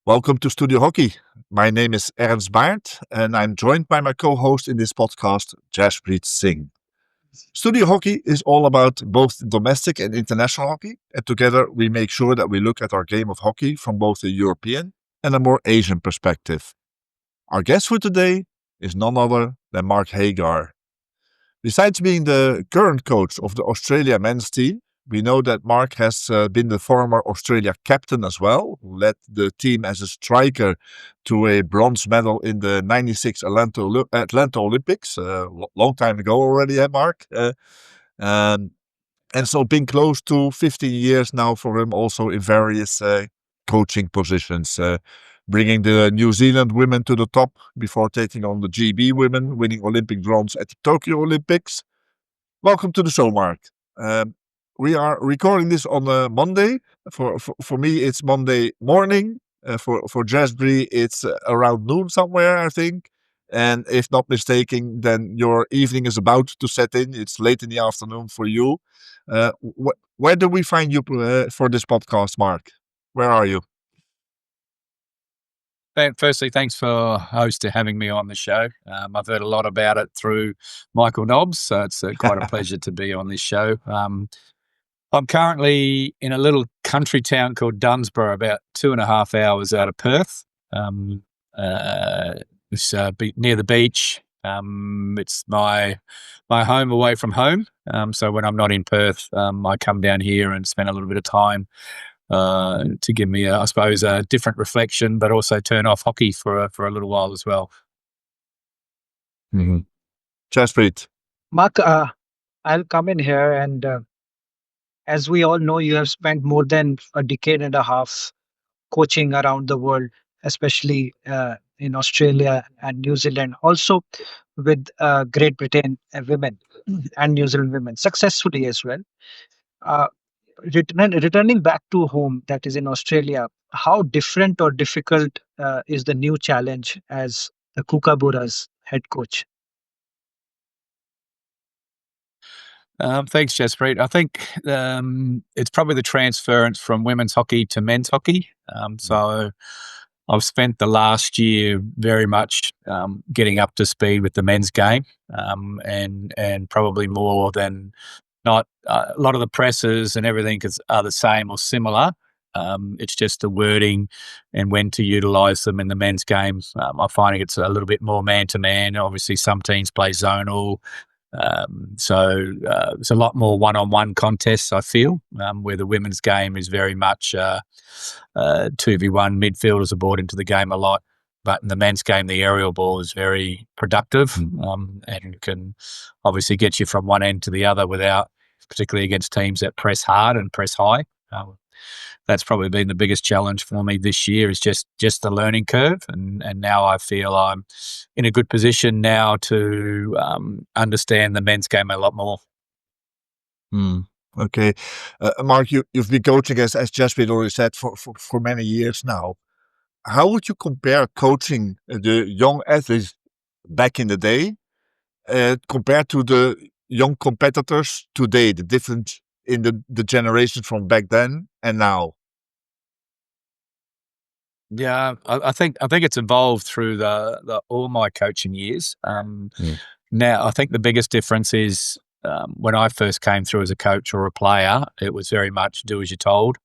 Welcome to Studio Hockey. My name is Ernst Baert, and I'm joined by my co-host in this podcast, Jaspreet Singh. Studio Hockey is all about both domestic and international hockey, and together we make sure that we look at our game of hockey from both a European and a more Asian perspective. Our guest for today is none other than Mark Hager. Besides being the current coach of the Australia men's team, we know that Mark has been the former Australia captain as well, who led the team as a striker to a bronze medal in the 96 Atlanta Olympics, a long time ago already, Mark? Um, and so been close to 15 years now for him also in various coaching positions, bringing the New Zealand women to the top before taking on the GB women, winning Olympic bronze at the Tokyo Olympics. Welcome to the show, Mark. We are recording this on a Monday. For me, it's Monday morning. For Jaspreet, it's around noon somewhere, I think. And if not mistaken, then your evening is about to set in. It's late in the afternoon for you. Where do we find you for this podcast, Mark? Where are you? Firstly, thanks for having me on the show. I've heard a lot about it through Michael Nobbs, so it's quite a pleasure to be on this show. I'm currently in a little country town called Dunsborough, about 2.5 hours out of Perth. It's near the beach. It's my home away from home. So when I'm not in Perth, I come down here and spend a little bit of time to give me, I suppose, a different reflection, but also turn off hockey for a little while as well. Mm-hmm. Jaspreet. Mark, I'll come in here and as we all know, you have spent more than a decade and a half coaching around the world, especially in Australia and New Zealand, also with Great Britain women and New Zealand women, successfully as well. Returning back to home, that is in Australia, how different or difficult is the new challenge as the Kookaburras head coach? Thanks, Jaspreet. I think it's probably the transference from women's hockey to men's hockey. So I've spent the last year very much getting up to speed with the men's game, and probably more than not. A lot of the presses and everything are the same or similar. It's just the wording and when to utilise them in the men's game. I'm finding it's a little bit more man-to-man. Obviously, some teams play zonal. So it's a lot more one-on-one contests, I feel, where the women's game is very much 2v1. Midfielders are brought into the game a lot. But in the men's game, the aerial ball is very productive and can obviously get you from one end to the other without, particularly against teams that press hard and press high. That's probably been the biggest challenge for me this year, is just the learning curve. And now I feel I'm in a good position now to understand the men's game a lot more. Okay. Mark, you've been coaching, as Jaspreet already said, for many years now. How would you compare coaching the young athletes back in the day compared to the young competitors today, the difference in the generation from back then and now? Yeah, I think it's evolved through all my coaching years. Now, I think the biggest difference is when I first came through as a coach or a player, it was very much do as you're told.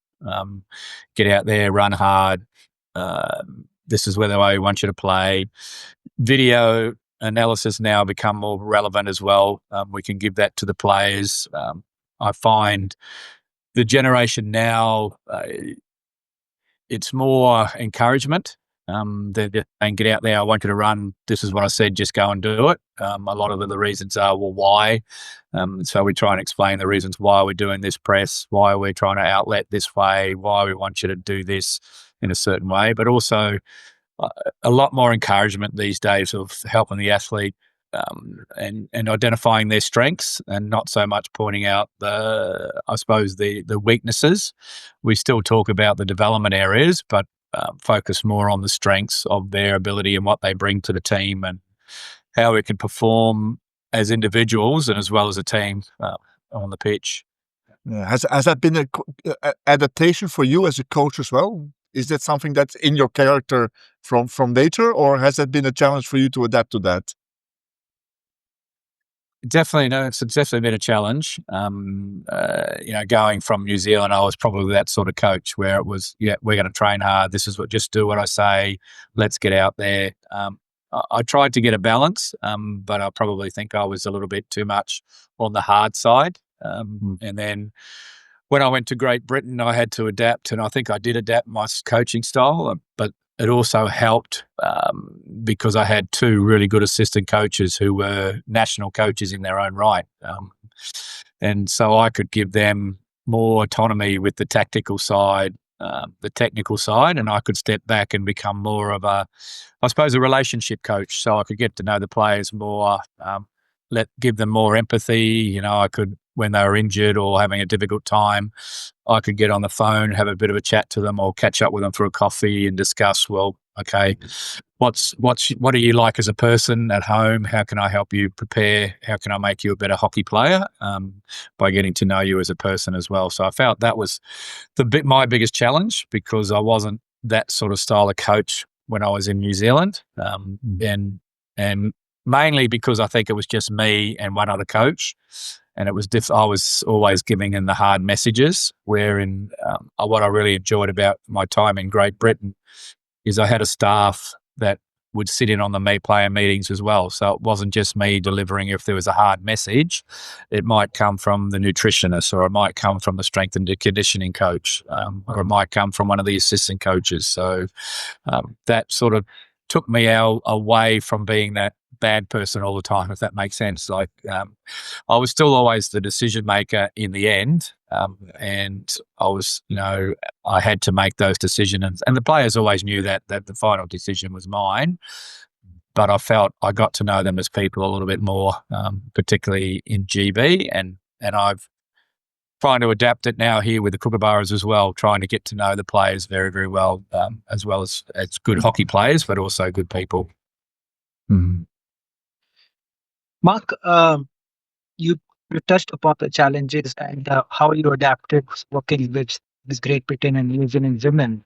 Get out there, run hard. This is where the way we want you to play. Video analysis now become more relevant as well. We can give that to the players. I find the generation now, it's more encouragement. They get out there. I want you to run. This is what I said. Just go and do it. A lot of the reasons are, well, why? So we try and explain the reasons why we're doing this press, why we're trying to outlet this way, why we want you to do this in a certain way, but also a lot more encouragement these days of helping the athlete and identifying their strengths, and not so much pointing out the weaknesses. We still talk about the development areas, but focus more on the strengths of their ability and what they bring to the team and how we can perform as individuals and as well as a team on the pitch. Has that been an adaptation for you as a coach as well? Is that something that's in your character from nature, or has that been a challenge for you to adapt to that? Definitely, no, it's definitely been a challenge. Going from New Zealand, I was probably that sort of coach where it was, yeah, we're going to train hard. This is just do what I say. Let's get out there. I tried to get a balance, but I probably think I was a little bit too much on the hard side. And then when I went to Great Britain, I had to adapt, and I think I did adapt my coaching style, but it also helped because I had two really good assistant coaches who were national coaches in their own right. And so I could give them more autonomy with the tactical side, the technical side, and I could step back and become more of a relationship coach. So I could get to know the players more, give them more empathy. I could, when they were injured or having a difficult time, I could get on the phone, have a bit of a chat to them, or catch up with them for a coffee and discuss, well, okay, what are you like as a person at home? How can I help you prepare? How can I make you a better hockey player by getting to know you as a person as well? So I felt that was my biggest challenge, because I wasn't that sort of style of coach when I was in New Zealand, and mainly because I think it was just me and one other coach. And it was I was always giving in the hard messages, wherein what I really enjoyed about my time in Great Britain is I had a staff that would sit in on the player meetings as well. So it wasn't just me delivering if there was a hard message. It might come from the nutritionist, or it might come from the strength and conditioning coach, or it might come from one of the assistant coaches. So that sort of took me away from being that bad person all the time, if that makes sense. Like I was still always the decision maker in the end, and I was, I had to make those decisions, and the players always knew that the final decision was mine. But I felt I got to know them as people a little bit more, particularly in GB, and I've trying to adapt it now here with the Kookaburras as well, trying to get to know the players very, very well as good hockey players, but also good people. Mm-hmm. Mark, you touched upon the challenges and how you adapted working with this Great Britain and New Zealand women.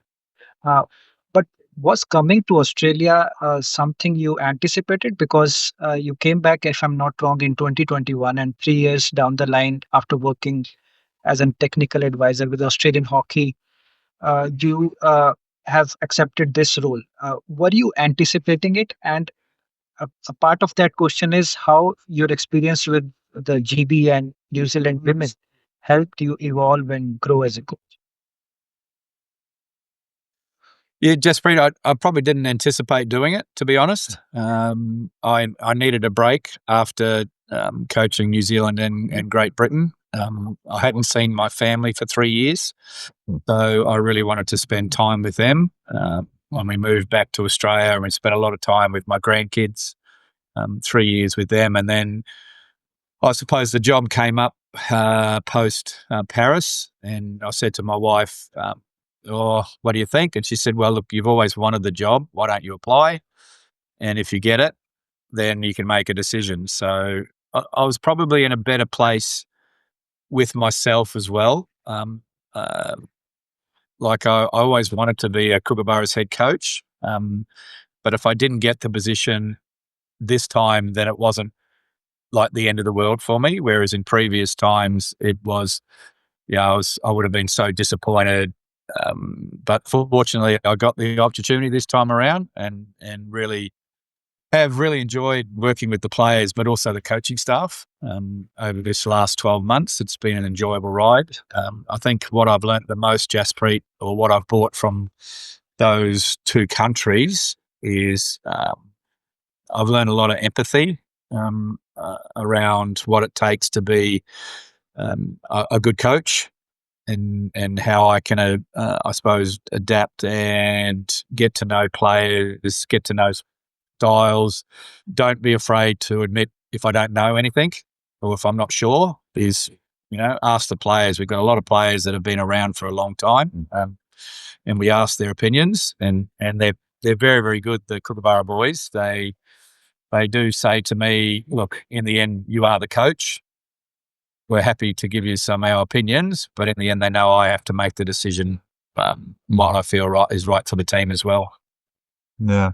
But was coming to Australia something you anticipated? Because you came back, if I'm not wrong, in 2021, and 3 years down the line, after working as a technical advisor with Australian hockey, you have accepted this role. Were you anticipating it? And a part of that question is how your experience with the GB and New Zealand women helped you evolve and grow as a coach. Yeah, Jaspreet, I probably didn't anticipate doing it, to be honest. I needed a break after coaching New Zealand and Great Britain. I hadn't seen my family for 3 years, so I really wanted to spend time with them. When we moved back to Australia, and we spent a lot of time with my grandkids, 3 years with them. And then I suppose the job came up post Paris, and I said to my wife, what do you think? And she said, well, look, you've always wanted the job. Why don't you apply? And if you get it, then you can make a decision. So I was probably in a better place with myself as well. Like I always wanted to be a Kookaburras head coach. But if I didn't get the position this time, then it wasn't like the end of the world for me. Whereas in previous times it was, I would have been so disappointed. But fortunately I got the opportunity this time around, and really have really enjoyed working with the players, but also the coaching staff over this last 12 months. It's been an enjoyable ride. I think what I've learnt the most, Jaspreet, or what I've brought from those two countries is I've learned a lot of empathy around what it takes to be a good coach, and how I can, I suppose, adapt and get to know players, get to know styles. Don't be afraid to admit if I don't know anything or if I'm not sure. Ask the players. We've got a lot of players that have been around for a long time, and we ask their opinions, and they're very, very good. The Kookaburra boys, they do say to me, look, in the end, you are the coach. We're happy to give you some of our opinions, but in the end, they know I have to make the decision what I feel is right for the team as well. Yeah.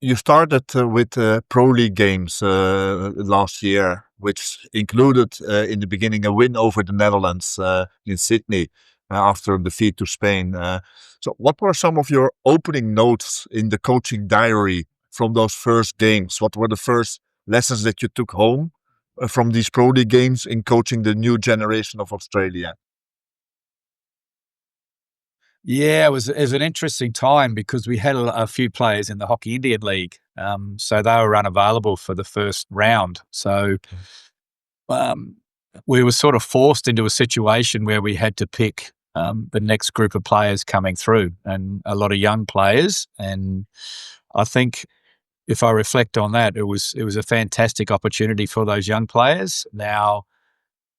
You started with Pro League games last year, which included in the beginning a win over the Netherlands in Sydney after a defeat to Spain. So what were some of your opening notes in the coaching diary from those first games? What were the first lessons that you took home from these Pro League games in coaching the new generation of Australia? Yeah, it was an interesting time because we had a few players in the Hockey Indian League, so they were unavailable for the first round. So we were sort of forced into a situation where we had to pick the next group of players coming through, and a lot of young players. And I think if I reflect on that, it was a fantastic opportunity for those young players. Now,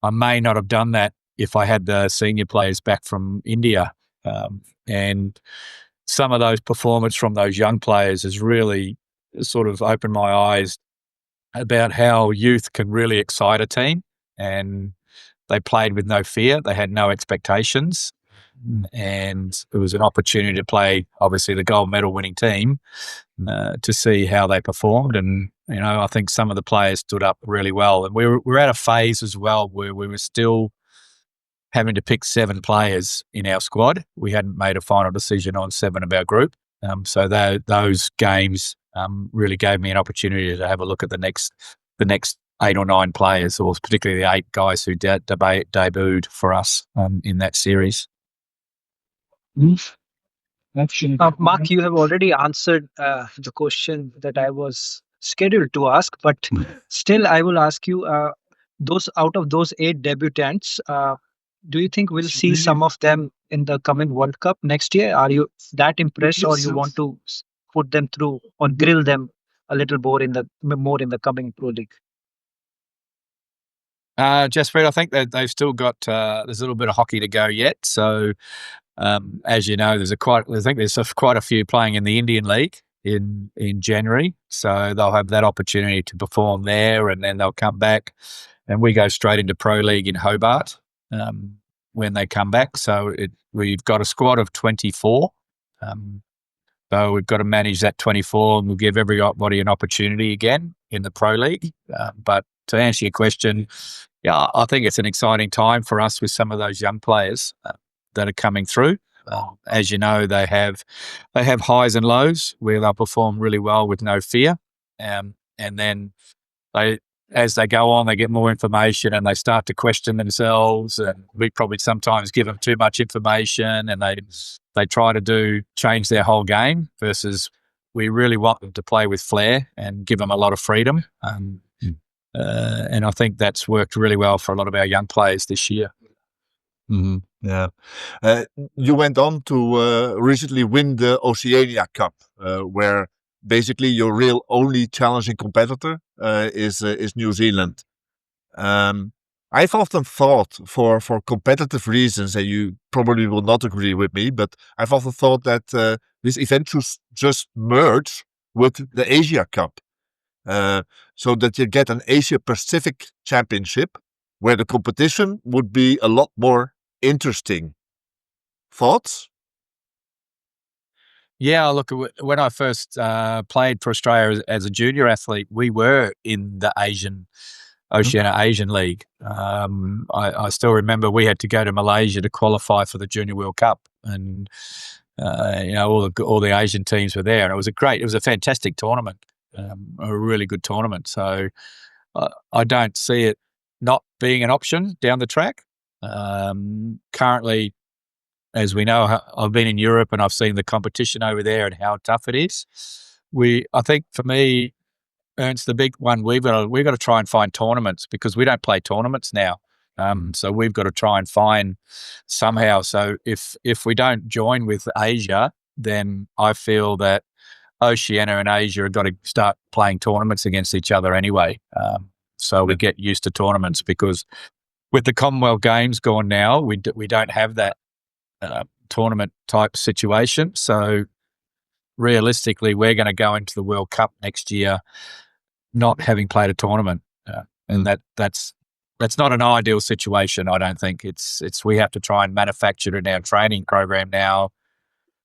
I may not have done that if I had the senior players back from India. And some of those performance from those young players has really sort of opened my eyes about how youth can really excite a team. And they played with no fear. They had no expectations. And it was an opportunity to play, obviously, the gold medal winning team to see how they performed. And, I think some of the players stood up really well. And we're at a phase as well where we were still having to pick 7 players in our squad. We hadn't made a final decision on 7 of our group. So those games really gave me an opportunity to have a look at the next 8 or 9 players, or particularly the 8 guys who debuted for us in that series. Mark, you have already answered the question that I was scheduled to ask, but still, I will ask you: out of those 8 debutants, do you think we'll see some of them in the coming World Cup next year? Are you that impressed, or you want to put them through or grill them a little more in the coming Pro League? Jasper, I think that they've still got there's a little bit of hockey to go yet. So, as you know, there's quite a few playing in the Indian League in January. So they'll have that opportunity to perform there, and then they'll come back, and we go straight into Pro League in Hobart when they come back. So we've got a squad of 24. So we've got to manage that 24, and we'll give everybody an opportunity again in the Pro League. But to answer your question, yeah, I think it's an exciting time for us with some of those young players that are coming through. As you know, they have highs and lows where they'll perform really well with no fear, and then as they go on, they get more information and they start to question themselves. And we probably sometimes give them too much information, and they try to change their whole game. Versus, we really want them to play with flair and give them a lot of freedom. And I think that's worked really well for a lot of our young players this year. Mm-hmm. Yeah. You went on to recently win the Oceania Cup, where basically your real only challenging competitor is New Zealand. I've often thought, for competitive reasons, and you probably will not agree with me, but I've often thought that this event should just merge with the Asia Cup. So that you get an Asia Pacific Championship where the competition would be a lot more interesting. Thoughts? Yeah, look, when I first played for Australia as a junior athlete, we were in the Oceania Asian League. I still remember we had to go to Malaysia to qualify for the Junior World Cup, and all the Asian teams were there, and it was a fantastic tournament, a really good tournament. So I don't see it not being an option down the track. Currently, as we know, I've been in Europe and I've seen the competition over there and how tough it is. I think for me, Ernst, the big one, we've got to try and find tournaments, because we don't play tournaments now. So we've got to try and find somehow. So if we don't join with Asia, then I feel that Oceania and Asia have got to start playing tournaments against each other anyway. So we get used to tournaments, because with the Commonwealth Games gone now, we don't have that tournament type situation. So realistically, we're going to go into the World Cup next year not having played a tournament, and that's that's not an ideal situation. I don't think it's we have to try and manufacture it in our training program now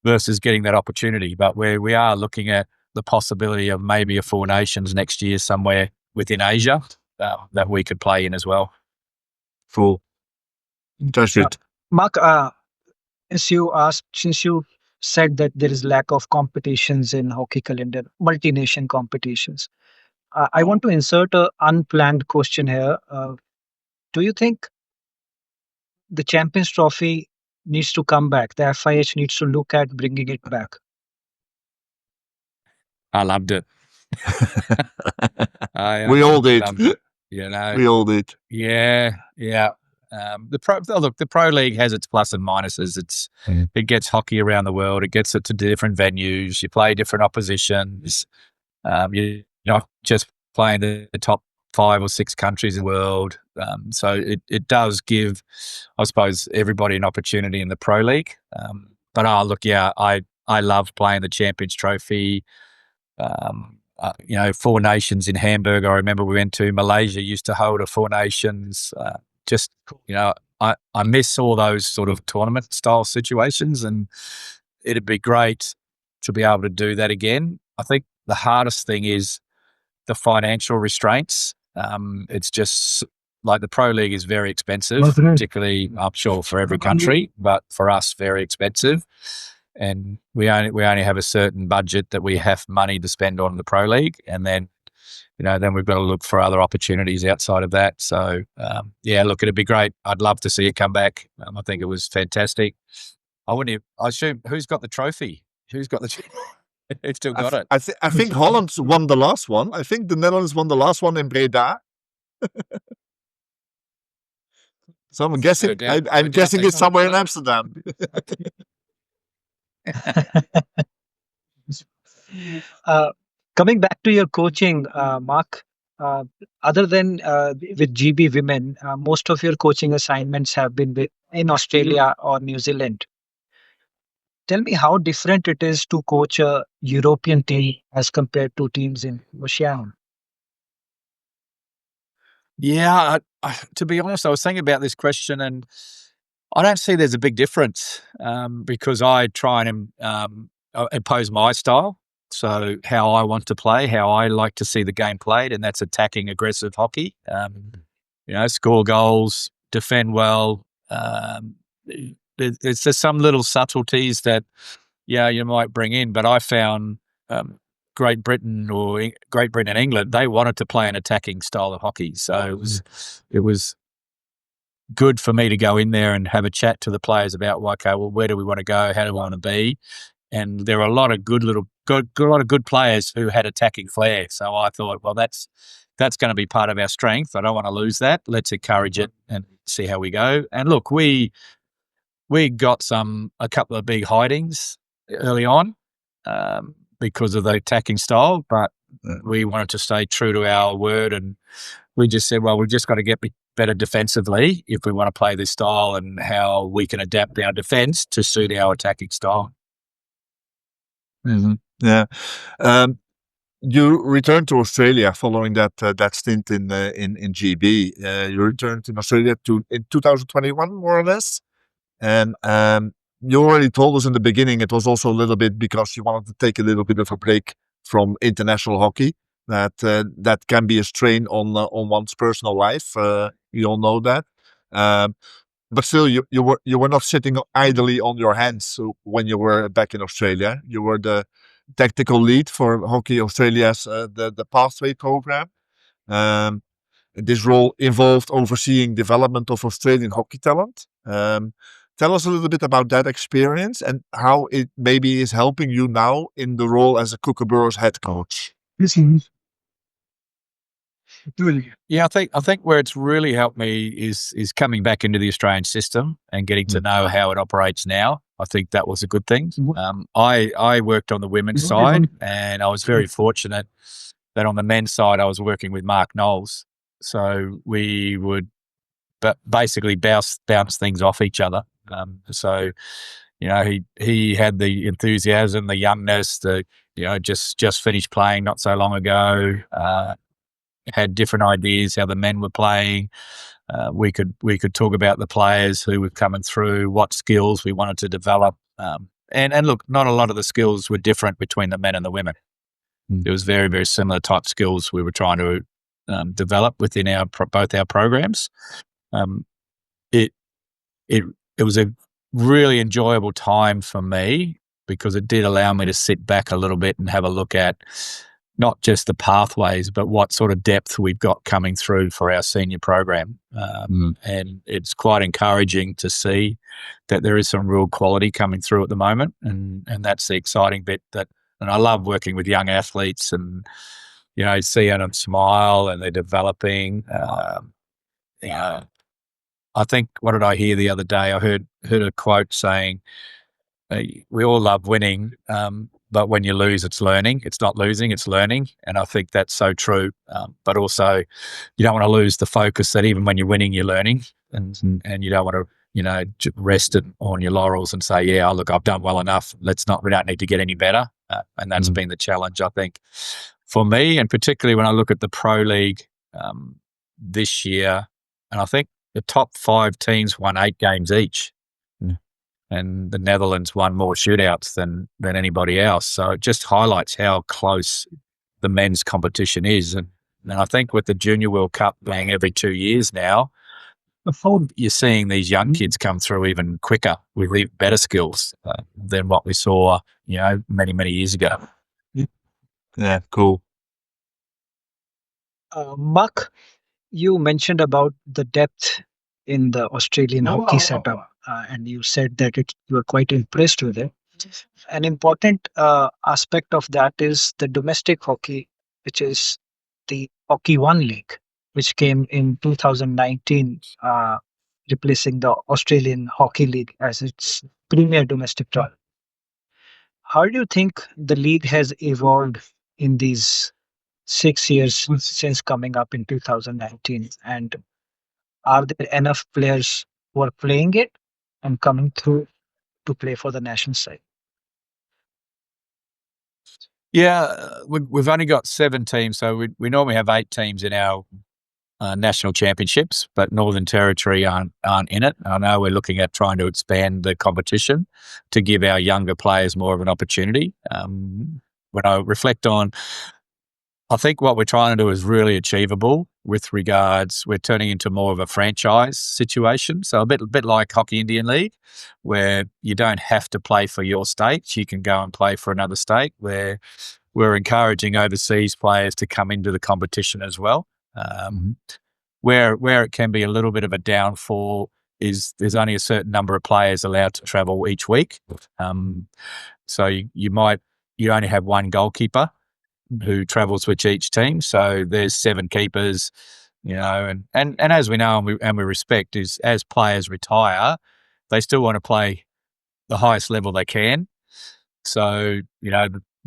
versus getting that opportunity. But we are looking at the possibility of maybe a Four Nations next year somewhere within Asia that we could play in as well. Cool. Interesting. Mark, since you said that there is lack of competitions in hockey calendar, multi-nation competitions, I want to insert a unplanned question here. Do you think the Champions Trophy needs to come back? The FIH needs to look at bringing it back. I loved it. We all did. You know, we all did. Yeah. The Pro League has its plus and minuses. It gets hockey around the world. It gets it to different venues. You play different oppositions. You're not just playing the top 5 or 6 countries in the world. So it does give, I suppose, everybody an opportunity in the Pro League. But I love playing the Champions Trophy. Four Nations in Hamburg. I remember we went to Malaysia, used to hold a Four Nations. I miss all those sort of tournament style situations, and it'd be great to be able to do that again. I think the hardest thing is the financial restraints. It's just like the Pro League is very expensive, particularly I'm sure for every country, but for us, very expensive. And we only have a certain budget that we have money to spend on the Pro League, and then we've got to look for other opportunities outside of that. So look, it'd be great. I'd love to see it come back. I think it was fantastic. I assume who's got the trophy? Who's still got it? I think Holland won the last one. I think the Netherlands won the last one in Breda. So I'm guessing. I'm guessing it's somewhere in Amsterdam. Coming back to your coaching, Mark, other than with GB Women, most of your coaching assignments have been in Australia or New Zealand. Tell me how different it is to coach a European team as compared to teams in Oceania. Yeah, to be honest, I was thinking about this question, and I don't see there's a big difference because I try and impose my style. So how I want to play, how I like to see the game played, and that's attacking, aggressive hockey. Score goals, defend well. There's just some little subtleties that, you might bring in. But I found Great Britain and England, they wanted to play an attacking style of hockey. So it was good for me to go in there and have a chat to the players about, where do we want to go? How do we want to be? And there were a lot of good players who had attacking flair. So I thought, well, that's going to be part of our strength. I don't want to lose that. Let's encourage it and see how we go. And look, we got a couple of big hidings early on because of the attacking style, but we wanted to stay true to our word, and we just said, well, we've just got to get better defensively if we want to play this style, and how we can adapt our defense to suit our attacking style. Mm-hmm. Yeah. You returned to Australia following that stint in GB. You returned in Australia in 2021, more or less. And you already told us in the beginning it was also a little bit because you wanted to take a little bit of a break from international hockey. That can be a strain on one's personal life. You all know that. But still, you were not sitting idly on your hands when you were back in Australia. You were the tactical lead for Hockey Australia's the Pathway program. This role involved overseeing development of Australian hockey talent. Tell us a little bit about that experience and how it maybe is helping you now in the role as a Kookaburras head coach. Yeah, I think where it's really helped me is coming back into the Australian system and getting to know how it operates now. I think that was a good thing. I worked on the women's side, and I was very fortunate that on the men's side I was working with Mark Knowles. So we would basically bounce things off each other. He had the enthusiasm, the youngness, just finished playing not so long ago. had different ideas how the men were playing. We could talk about the players who were coming through, what skills we wanted to develop. And look, not a lot of the skills were different between the men and the women. It was very, very similar type skills we were trying to develop within both our programs. It was a really enjoyable time for me because it did allow me to sit back a little bit and have a look at not just the pathways, but what sort of depth we've got coming through for our senior program. And it's quite encouraging to see that there is some real quality coming through at the moment. And that's the exciting bit and I love working with young athletes and, seeing them smile and they're developing. I think, what did I hear the other day? I heard a quote saying, we all love winning, but when you lose, it's learning. It's not losing, it's learning. And I think that's so true. But also, you don't want to lose the focus that even when you're winning, you're learning. And you don't want to, rest on your laurels and say, yeah, look, I've done well enough. We don't need to get any better. And that's been the challenge, I think, for me. And particularly when I look at the Pro League this year, and I think the top 5 teams won 8 games each. And the Netherlands won more shootouts than anybody else. So it just highlights how close the men's competition is. And I think with the Junior World Cup being every 2 years now, you're seeing these young kids come through even quicker with even better skills than what we saw, many, many years ago. Yeah, cool. Mark, you mentioned about the depth in the Australian hockey setup, and you said that you were quite impressed with it. An important aspect of that is the domestic hockey, which is the Hockey One League, which came in 2019, replacing the Australian Hockey League as its premier domestic tournament. How do you think the league has evolved in these 6 years since coming up in 2019? And are there enough players who are playing it and coming through to play for the national side? Yeah, we've only got 7 teams, so we normally have 8 teams in our national championships, but Northern Territory aren't in it. I know we're looking at trying to expand the competition to give our younger players more of an opportunity. When I reflect on, I think what we're trying to do is really achievable with regards, we're turning into more of a franchise situation. So a bit like Hockey Indian League, where you don't have to play for your state. You can go and play for another state, where we're encouraging overseas players to come into the competition as well. Where it can be a little bit of a downfall is there's only a certain number of players allowed to travel each week. So you only have one goalkeeper who travels with each team. So there's 7 keepers, and as we know and we respect is as players retire, they still want to play the highest level they can. So,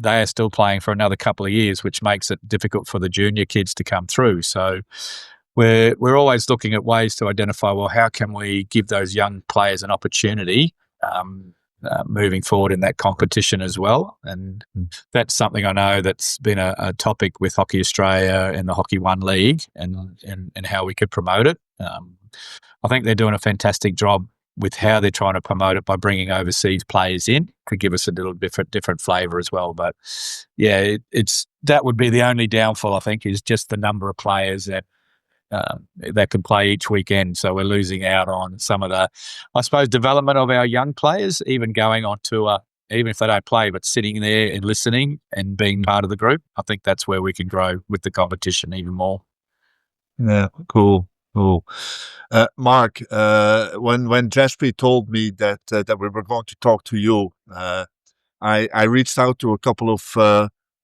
they are still playing for another couple of years, which makes it difficult for the junior kids to come through. So we're always looking at ways to identify, well, how can we give those young players an opportunity moving forward in that competition as well. And that's something I know that's been a topic with Hockey Australia and the Hockey One League and how we could promote it. I think they're doing a fantastic job with how they're trying to promote it by bringing overseas players in to give us a little different flavour as well. But yeah, that would be the only downfall, I think, is just the number of players that can play each weekend. So we're losing out on some of the, I suppose, development of our young players, even going on tour, even if they don't play, but sitting there and listening and being part of the group. I think that's where we can grow with the competition even more. Yeah, cool. Mark, when Jaspreet told me that we were going to talk to you, I reached out to a couple of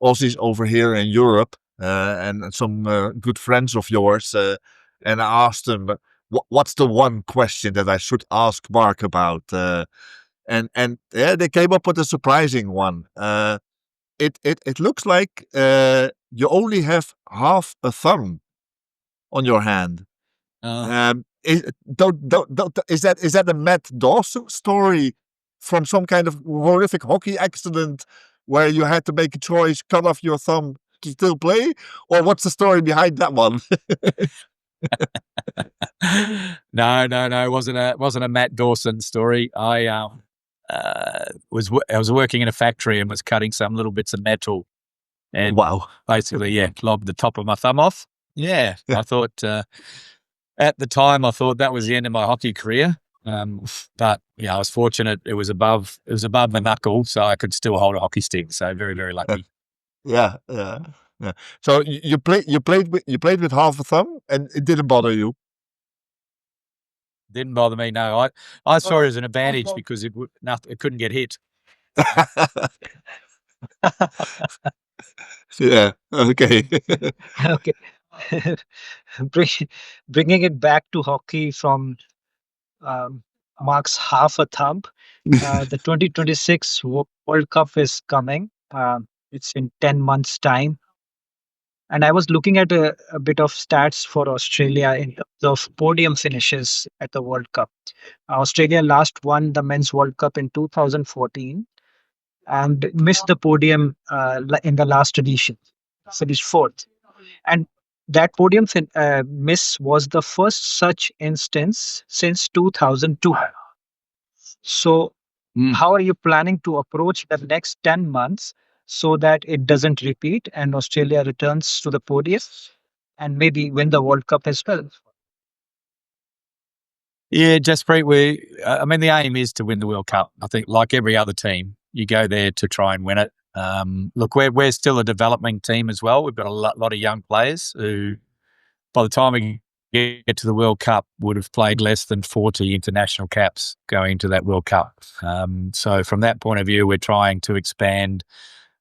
Aussies over here in Europe and some good friends of yours, and I asked them, what's the one question that I should ask Mark about? And yeah, they came up with a surprising one. It looks like you only have half a thumb on your hand. Is that a Matt Dawson story from some kind of horrific hockey accident where you had to make a choice, cut off your thumb hockey still play, or what's the story behind that one? No. It wasn't a Matt Dawson story. I was working in a factory and was cutting some little bits of metal, and Wow. basically, lobbed the top of my thumb off. Yeah. I thought at the time I thought that was the end of my hockey career. But I was fortunate. It was above my knuckle, so I could still hold a hockey stick. So very, very lucky. Yeah. So you played with half a thumb, and it didn't bother you. Didn't bother me. No, I saw it as an advantage because it couldn't get hit. Yeah. Okay. Okay. Bringing it back to hockey from Mark's half a thumb. The 2026 World Cup is coming. It's in 10 months' time. And I was looking at a bit of stats for Australia in terms of podium finishes at the World Cup. Australia last won the Men's World Cup in 2014 and missed the podium in the last edition, finished fourth. And that podium miss was the first such instance since 2002. So, how are you planning to approach the next 10 months so that it doesn't repeat and Australia returns to the podium and maybe win the World Cup as well? Yeah, Jaspreet, the aim is to win the World Cup. I think, like every other team, you go there to try and win it. Look, we're still a developing team as well. We've got a lot of young players who, by the time we get to the World Cup, would have played less than 40 international caps going into that World Cup. So from that point of view, we're trying to expand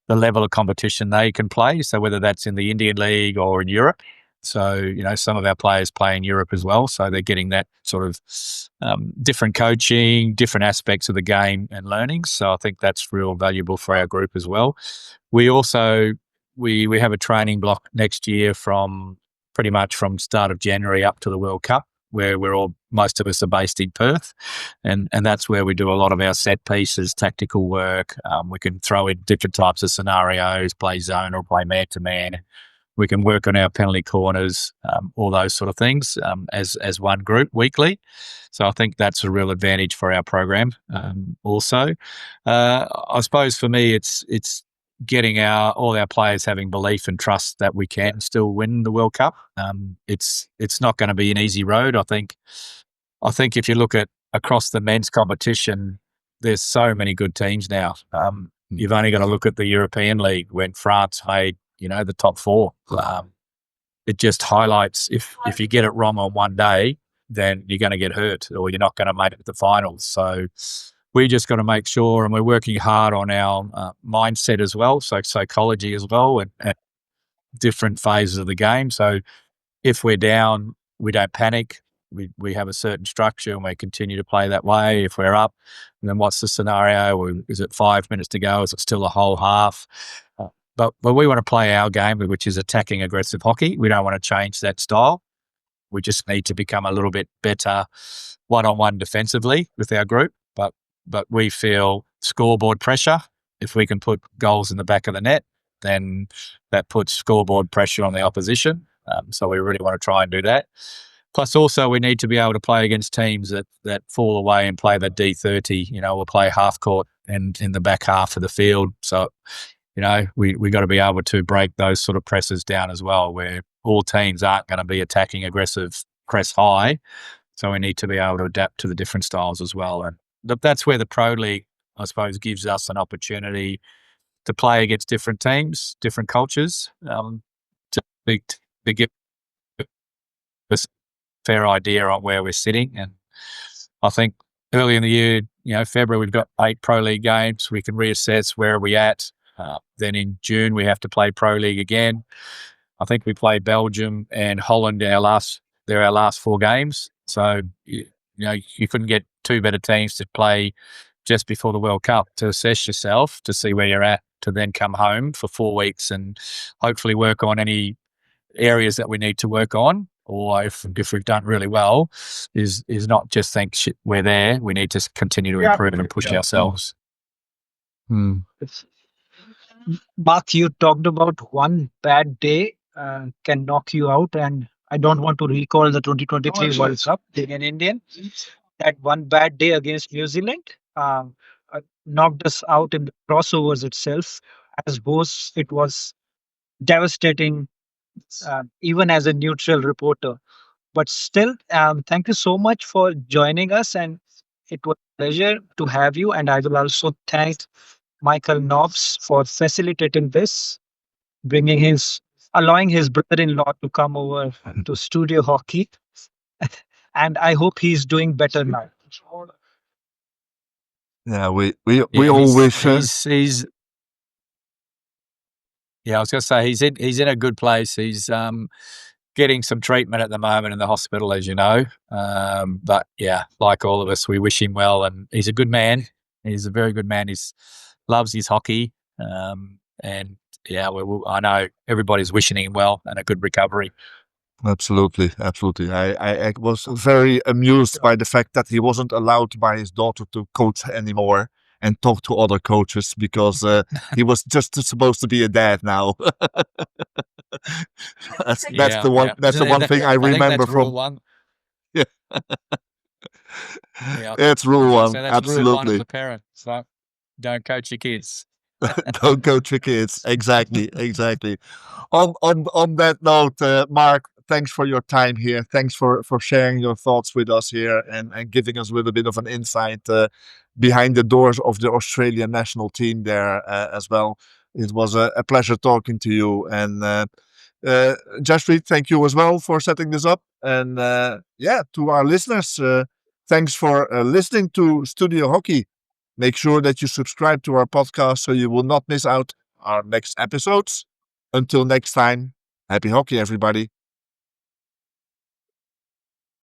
the level of competition they can play. So whether that's in the Indian League or in Europe. So, some of our players play in Europe as well. So they're getting that sort of different coaching, different aspects of the game and learning. So I think that's real valuable for our group as well. We also, we have a training block next year from pretty much from start of January up to the World Cup, where most of us are based in Perth. And that's where we do a lot of our set pieces, tactical work. We can throw in different types of scenarios, play zone or play man-to-man. We can work on our penalty corners, all those sort of things as one group weekly. So I think that's a real advantage for our program. Also, I suppose for me, it's getting all our players having belief and trust that we can still win the World Cup. It's not going to be an easy road. I think if you look at across the men's competition, there's so many good teams now. You've only got to look at the European League when France made the top four. It just highlights if you get it wrong on one day, then you're going to get hurt or you're not going to make it to the finals. So we just got to make sure, and we're working hard on our mindset as well, so psychology as well, and different phases of the game. So if we're down, we don't panic. We have a certain structure and we continue to play that way. If we're up, then what's the scenario? Is it 5 minutes to go? Is it still a whole half? But we want to play our game, which is attacking aggressive hockey. We don't want to change that style. We just need to become a little bit better one-on-one defensively with our group. But we feel scoreboard pressure. If we can put goals in the back of the net, then that puts scoreboard pressure on the opposition. So we really want to try and do that. Plus, also, we need to be able to play against teams that fall away and play the D30. We'll play half court and in the back half of the field. So, we got to be able to break those sort of presses down as well, where all teams aren't going to be attacking aggressive, press high. So we need to be able to adapt to the different styles as well. And that's where the Pro League, I suppose, gives us an opportunity to play against different teams, different cultures, to give us a fair idea on where we're sitting. And I think early in the year, February, we've got 8 Pro League games. We can reassess where are we at. Then in June, we have to play Pro League again. I think we play Belgium and Holland. They're our last 4 games. So, you couldn't get 2 better teams to play just before the World Cup to assess yourself, to see where you're at, to then come home for 4 weeks and hopefully work on any areas that we need to work on. Or if we've done really well, is not just think shit, we're there. We need to continue to improve and push ourselves. Mark, you talked about one bad day can knock you out, and I don't want to recall the 2023 World Cup being an Indian. That one bad day against New Zealand knocked us out in the crossovers itself. As both, it was devastating, even as a neutral reporter. But still, thank you so much for joining us, and it was a pleasure to have you. And I will also thank Michael Knobs for facilitating this, bringing his, allowing his brother-in-law to come over to Studio Hockey. And I hope he's doing better now. Yeah, we Yeah, all wish. he's yeah, I was going to say he's in a good place. He's getting some treatment at the moment in the hospital, as you know. But yeah, like all of us, we wish him well, and he's a good man. He's a very good man. He's loves his hockey, and yeah, I know everybody's wishing him well and a good recovery. Absolutely, absolutely. I was very amused by the fact that he wasn't allowed by his daughter to coach anymore and talk to other coaches because he was just supposed to be a dad now. That's the one. Yeah. That's the one thing I think remember that's rule from. one. Yeah, Yeah, it's rule so one. that's rule one as Absolutely. a parent. So don't coach your kids. Don't coach your kids. Exactly, exactly. On that note, Mark, thanks for your time here. Thanks for sharing your thoughts with us here and giving us a little bit of an insight behind the doors of the Australian national team there as well. It was a pleasure talking to you. And Jaspreet, thank you as well for setting this up. And yeah, to our listeners, thanks for listening to Studio Hockey. Make sure that you subscribe to our podcast so you will not miss out our next episodes. Until next time, happy hockey, everybody.